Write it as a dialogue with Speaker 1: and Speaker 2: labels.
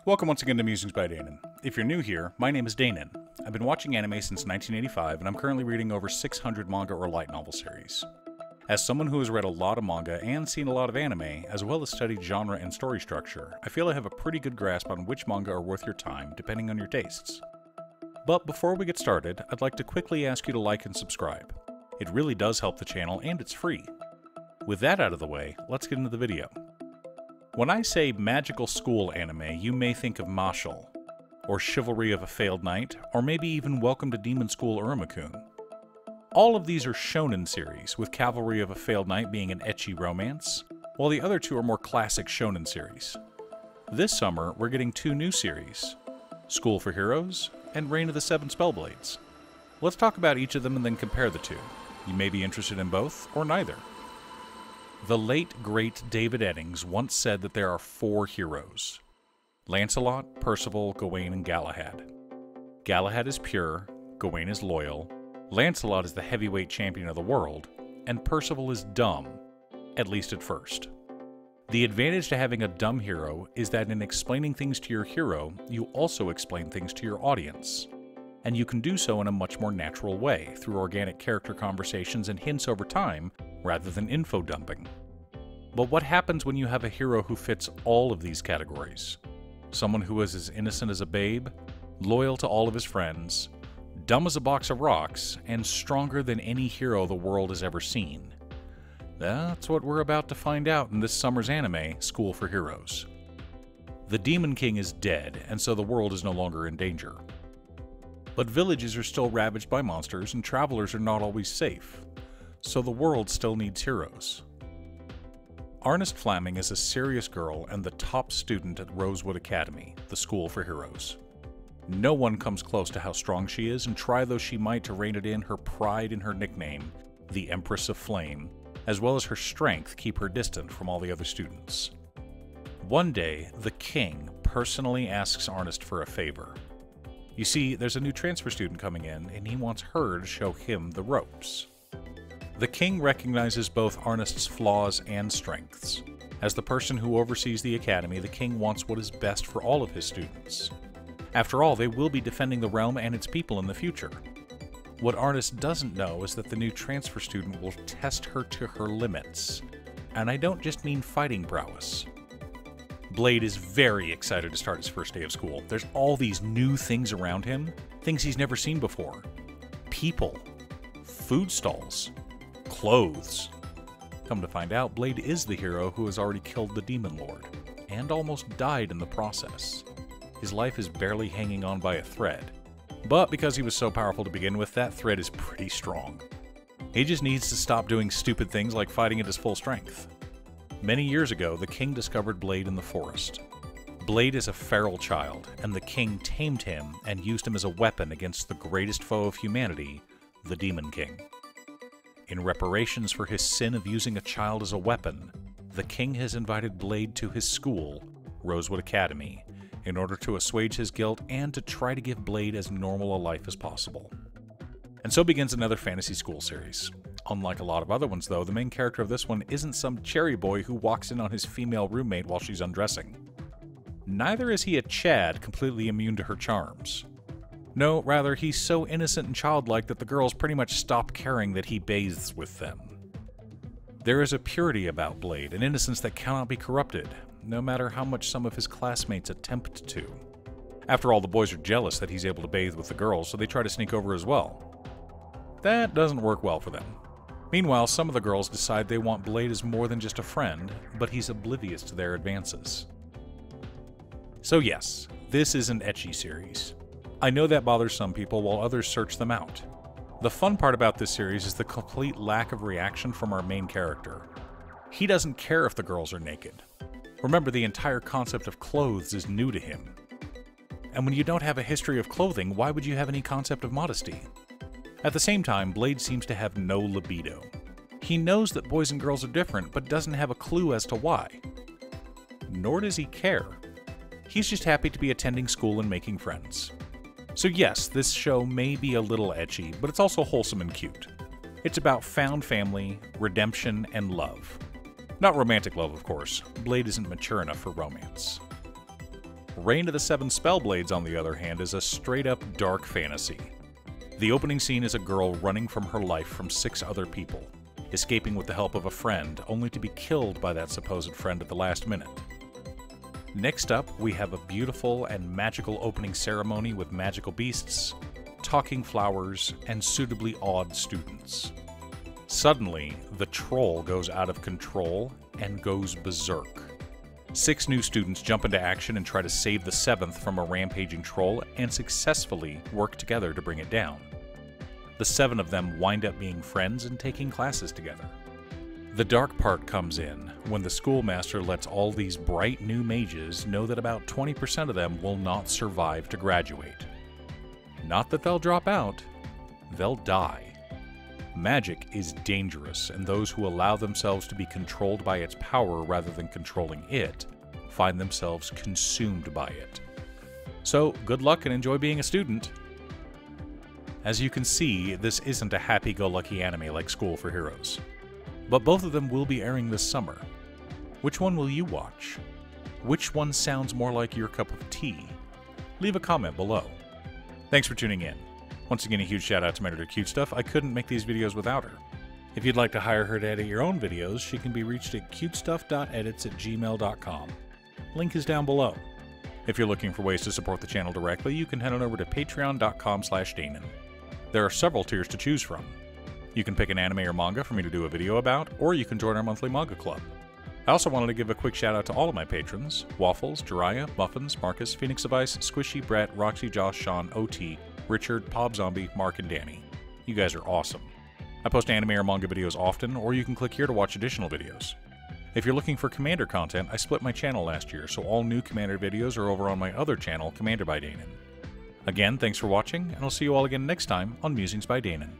Speaker 1: Welcome once again to Musings by Danon. If you're new here, my name is Danon. I've been watching anime since 1985, and I'm currently reading over 600 manga or light novel series. As someone who has read a lot of manga and seen a lot of anime, as well as studied genre and story structure, I feel I have a pretty good grasp on which manga are worth your time, depending on your tastes. But before we get started, I'd like to quickly ask you to like and subscribe. It really does help the channel, and it's free. With that out of the way, let's get into the video. When I say magical school anime, you may think of Mashle, or Chivalry of a Failed Knight, or maybe even Welcome to Demon School Uruma-kun. All of these are shonen series, with Cavalry of a Failed Knight being an ecchi romance, while the other two are more classic shonen series. This summer, we're getting two new series, School for Heroes and Reign of the Seven Spellblades. Let's talk about each of them and then compare the two. You may be interested in both, or neither. The late, great David Eddings once said that there are four heroes: Lancelot, Percival, Gawain, and Galahad. Galahad is pure, Gawain is loyal, Lancelot is the heavyweight champion of the world, and Percival is dumb, at least at first. The advantage to having a dumb hero is that in explaining things to your hero, you also explain things to your audience. And you can do so in a much more natural way, through organic character conversations and hints over time, rather than info dumping. But what happens when you have a hero who fits all of these categories? Someone who is as innocent as a babe, loyal to all of his friends, dumb as a box of rocks, and stronger than any hero the world has ever seen. That's what we're about to find out in this summer's anime, School for Heroes. The Demon King is dead, and so the world is no longer in danger. But villages are still ravaged by monsters, and travelers are not always safe, so the world still needs heroes. Ernest Flaming is a serious girl and the top student at Rosewood Academy, the School for Heroes. No one comes close to how strong she is, and try though she might to rein it in, her pride in her nickname, the Empress of Flame, as well as her strength, keep her distant from all the other students. One day, the king personally asks Ernest for a favor. You see, there's a new transfer student coming in, and he wants her to show him the ropes. The king recognizes both Ernest's flaws and strengths. As the person who oversees the academy, the king wants what is best for all of his students. After all, they will be defending the realm and its people in the future. What Ernest doesn't know is that the new transfer student will test her to her limits. And I don't just mean fighting prowess. Blade is very excited to start his first day of school. There's all these new things around him, things he's never seen before. People, food stalls, clothes. Come to find out, Blade is the hero who has already killed the Demon Lord, and almost died in the process. His life is barely hanging on by a thread. But because he was so powerful to begin with, that thread is pretty strong. He just needs to stop doing stupid things like fighting at his full strength. Many years ago, the king discovered Blade in the forest. Blade is a feral child, and the king tamed him and used him as a weapon against the greatest foe of humanity, the Demon King. In reparations for his sin of using a child as a weapon, the king has invited Blade to his school, Rosewood Academy, in order to assuage his guilt and to try to give Blade as normal a life as possible. And so begins another fantasy school series. Unlike a lot of other ones, though, the main character of this one isn't some cherry boy who walks in on his female roommate while she's undressing. Neither is he a Chad completely immune to her charms. No, rather, he's so innocent and childlike that the girls pretty much stop caring that he bathes with them. There is a purity about Blade, an innocence that cannot be corrupted, no matter how much some of his classmates attempt to. After all, the boys are jealous that he's able to bathe with the girls, so they try to sneak over as well. That doesn't work well for them. Meanwhile, some of the girls decide they want Blade as more than just a friend, but he's oblivious to their advances. So yes, this is an ecchi series. I know that bothers some people while others search them out. The fun part about this series is the complete lack of reaction from our main character. He doesn't care if the girls are naked. Remember, the entire concept of clothes is new to him. And when you don't have a history of clothing, why would you have any concept of modesty? At the same time, Blade seems to have no libido. He knows that boys and girls are different, but doesn't have a clue as to why. Nor does he care. He's just happy to be attending school and making friends. So yes, this show may be a little ecchi, but it's also wholesome and cute. It's about found family, redemption, and love. Not romantic love, of course. Blade isn't mature enough for romance. Reign of the Seven Spellblades, on the other hand, is a straight-up dark fantasy. The opening scene is a girl running from her life from 6 other people, escaping with the help of a friend, only to be killed by that supposed friend at the last minute. Next up, we have a beautiful and magical opening ceremony with magical beasts, talking flowers, and suitably awed students. Suddenly, the troll goes out of control and goes berserk. 6 new students jump into action and try to save the 7th from a rampaging troll and successfully work together to bring it down. The 7 of them wind up being friends and taking classes together. The dark part comes in when the schoolmaster lets all these bright new mages know that about 20% of them will not survive to graduate. Not that they'll drop out, they'll die. Magic is dangerous, and those who allow themselves to be controlled by its power rather than controlling it find themselves consumed by it. So, good luck and enjoy being a student. As you can see, this isn't a happy-go-lucky anime like School for Heroes. But both of them will be airing this summer. Which one will you watch? Which one sounds more like your cup of tea? Leave a comment below. Thanks for tuning in. Once again, a huge shout out to my editor Cute Stuff. I couldn't make these videos without her. If you'd like to hire her to edit your own videos, she can be reached at cutestuff.edits@gmail.com. Link is down below. If you're looking for ways to support the channel directly, you can head on over to patreon.com/Danon. There are several tiers to choose from. You can pick an anime or manga for me to do a video about, or you can join our monthly manga club. I also wanted to give a quick shout out to all of my patrons: Waffles, Jiraiya, Muffins, Marcus, Phoenix of Ice, Squishy, Brett, Roxy, Josh, Sean, OT, Richard, Pob Zombie, Mark, and Danny. You guys are awesome. I post anime or manga videos often, or you can click here to watch additional videos. If you're looking for Commander content, I split my channel last year, so all new Commander videos are over on my other channel, Commander by Danon. Again, thanks for watching, and I'll see you all again next time on Musings by Danon.